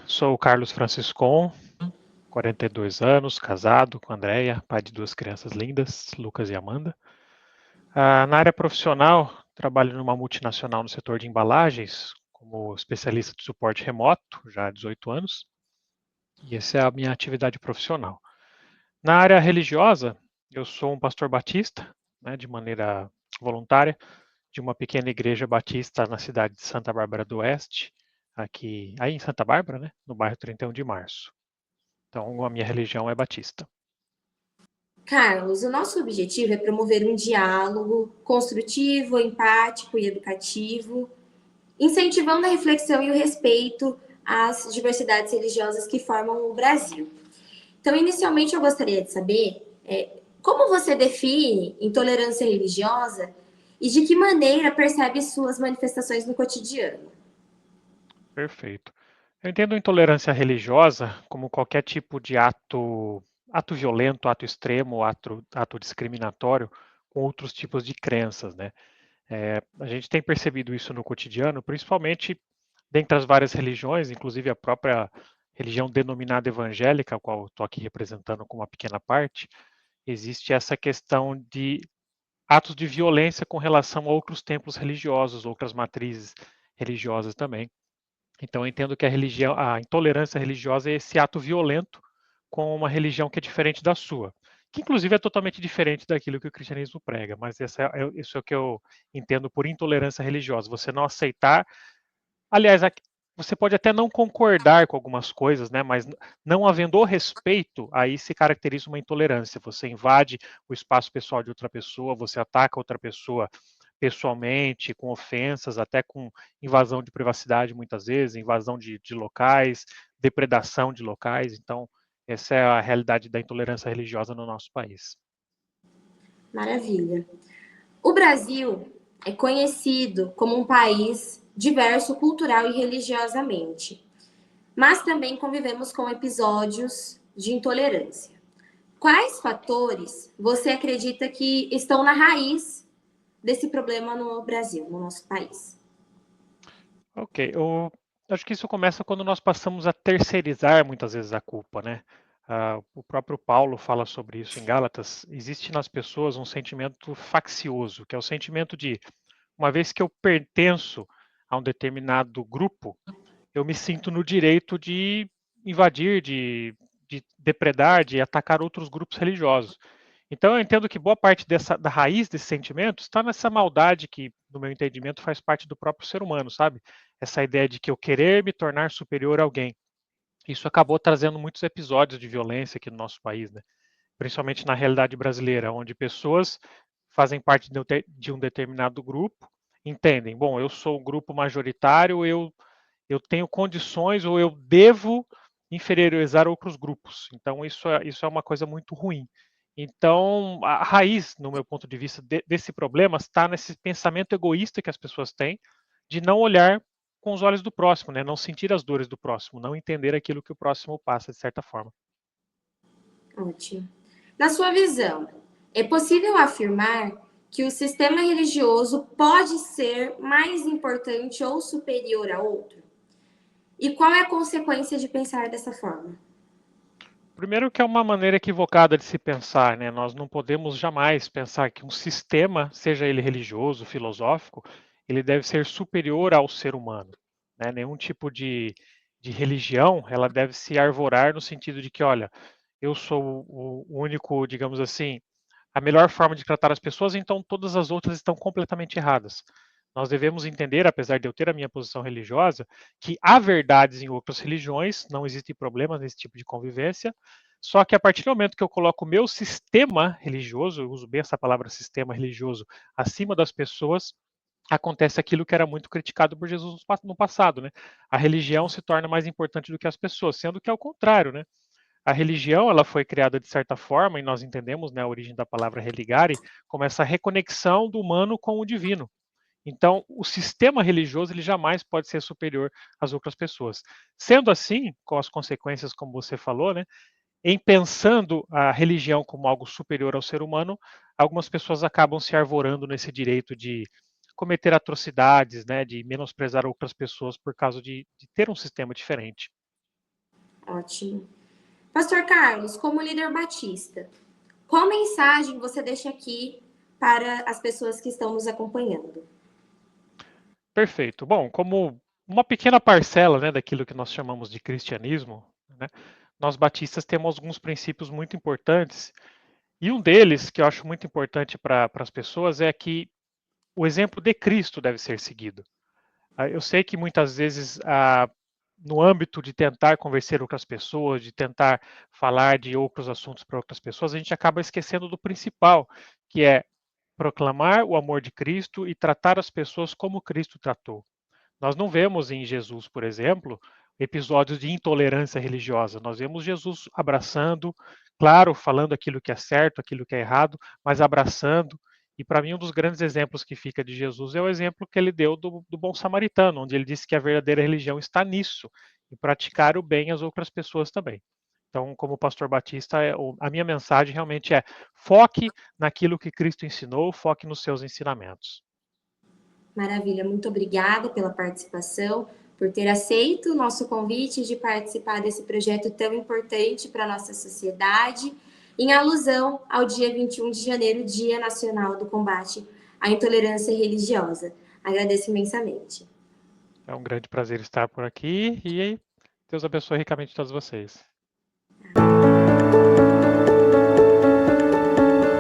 Sou o Carlos Franciscon, 42 anos, casado com a Andréia, pai de 2 crianças lindas, Lucas e Amanda. Na área profissional, trabalho numa multinacional no setor de embalagens, como especialista de suporte remoto, já há 18 anos, e essa é a minha atividade profissional. Na área religiosa, eu sou um pastor batista, né, de maneira voluntária, de uma pequena igreja batista na cidade de Santa Bárbara do Oeste, aí em Santa Bárbara, né, no bairro 31 de Março. Então, a minha religião é batista. Carlos, o nosso objetivo é promover um diálogo construtivo, empático e educativo, incentivando a reflexão e o respeito às diversidades religiosas que formam o Brasil. Então, inicialmente, eu gostaria de saber como você define intolerância religiosa e de que maneira percebe suas manifestações no cotidiano. Perfeito. Eu entendo intolerância religiosa como qualquer tipo de ato violento, ato extremo, ato discriminatório com outros tipos de crenças, né? A gente tem percebido isso no cotidiano, principalmente dentre as várias religiões, inclusive a própria religião denominada evangélica, a qual eu estou aqui representando com uma pequena parte, existe essa questão de atos de violência com relação a outros templos religiosos, outras matrizes religiosas também. Então, eu entendo que a intolerância religiosa é esse ato violento com uma religião que é diferente da sua, que inclusive é totalmente diferente daquilo que o cristianismo prega, mas isso é o que eu entendo por intolerância religiosa. Você não aceitar, aliás, você pode até não concordar com algumas coisas, né? Mas não havendo o respeito, aí se caracteriza uma intolerância. Você invade o espaço pessoal de outra pessoa, você ataca outra pessoa pessoalmente, com ofensas, até com invasão de privacidade, muitas vezes, invasão de locais, depredação de locais. Então, essa é a realidade da intolerância religiosa no nosso país. Maravilha. O Brasil é conhecido como um país diverso cultural e religiosamente, mas também convivemos com episódios de intolerância. Quais fatores você acredita que estão na raiz desse problema no Brasil, no nosso país? Ok, eu acho que isso começa quando nós passamos a terceirizar muitas vezes a culpa, né? O próprio Paulo fala sobre isso em Gálatas. Existe nas pessoas um sentimento faccioso, que é o sentimento de, uma vez que eu pertenço a um determinado grupo, eu me sinto no direito de invadir, de depredar, de atacar outros grupos religiosos. Então eu entendo que boa parte da raiz desse sentimento está nessa maldade que, no meu entendimento, faz parte do próprio ser humano, sabe? Essa ideia de que eu querer me tornar superior a alguém. Isso acabou trazendo muitos episódios de violência aqui no nosso país, né? Principalmente na realidade brasileira, onde pessoas fazem parte de um determinado grupo, entendem, bom, eu sou o grupo majoritário, eu tenho condições ou eu devo inferiorizar outros grupos. Então, isso é uma coisa muito ruim. Então, a raiz, no meu ponto de vista, desse problema está nesse pensamento egoísta que as pessoas têm de não olhar com os olhos do próximo, né? Não sentir as dores do próximo, não entender aquilo que o próximo passa, de certa forma. Ótimo. Na sua visão, é possível afirmar que o sistema religioso pode ser mais importante ou superior a outro? E qual é a consequência de pensar dessa forma? Primeiro que é uma maneira equivocada de se pensar, né? Nós não podemos jamais pensar que um sistema, seja ele religioso, filosófico, ele deve ser superior ao ser humano, né? Nenhum tipo de religião, ela deve se arvorar no sentido de que, olha, eu sou o único, digamos assim, a melhor forma de tratar as pessoas, então todas as outras estão completamente erradas. Nós devemos entender, apesar de eu ter a minha posição religiosa, que há verdades em outras religiões, não existe problema nesse tipo de convivência, só que a partir do momento que eu coloco o meu sistema religioso, eu uso bem essa palavra sistema religioso, acima das pessoas, acontece aquilo que era muito criticado por Jesus no passado, né? A religião se torna mais importante do que as pessoas, sendo que é o contrário, né? A religião, ela foi criada de certa forma, e nós entendemos, né, a origem da palavra religare, como essa reconexão do humano com o divino. Então, o sistema religioso ele jamais pode ser superior às outras pessoas. Sendo assim, com as consequências, como você falou, né, em pensando a religião como algo superior ao ser humano, algumas pessoas acabam se arvorando nesse direito de cometer atrocidades, né, de menosprezar outras pessoas por causa de ter um sistema diferente. Ótimo. Pastor Carlos, como líder batista, qual mensagem você deixa aqui para as pessoas que estão nos acompanhando? Perfeito. Bom, como uma pequena parcela, né, daquilo que nós chamamos de cristianismo, né, nós batistas temos alguns princípios muito importantes, e um deles, que eu acho muito importante para as pessoas, é que o exemplo de Cristo deve ser seguido. Eu sei que muitas vezes, no âmbito de tentar convencer outras pessoas, de tentar falar de outros assuntos para outras pessoas, a gente acaba esquecendo do principal, que é proclamar o amor de Cristo e tratar as pessoas como Cristo tratou. Nós não vemos em Jesus, por exemplo, episódios de intolerância religiosa. Nós vemos Jesus abraçando, claro, falando aquilo que é certo, aquilo que é errado, mas abraçando. E para mim, um dos grandes exemplos que fica de Jesus é o exemplo que ele deu do bom samaritano, onde ele disse que a verdadeira religião está nisso, em praticar o bem às outras pessoas também. Então, como pastor batista, a minha mensagem realmente é: foque naquilo que Cristo ensinou, foque nos seus ensinamentos. Maravilha, muito obrigada pela participação, por ter aceito o nosso convite de participar desse projeto tão importante para a nossa sociedade, em alusão ao dia 21 de janeiro, Dia Nacional do Combate à Intolerância Religiosa. Agradeço imensamente. É um grande prazer estar por aqui e Deus abençoe ricamente todos vocês.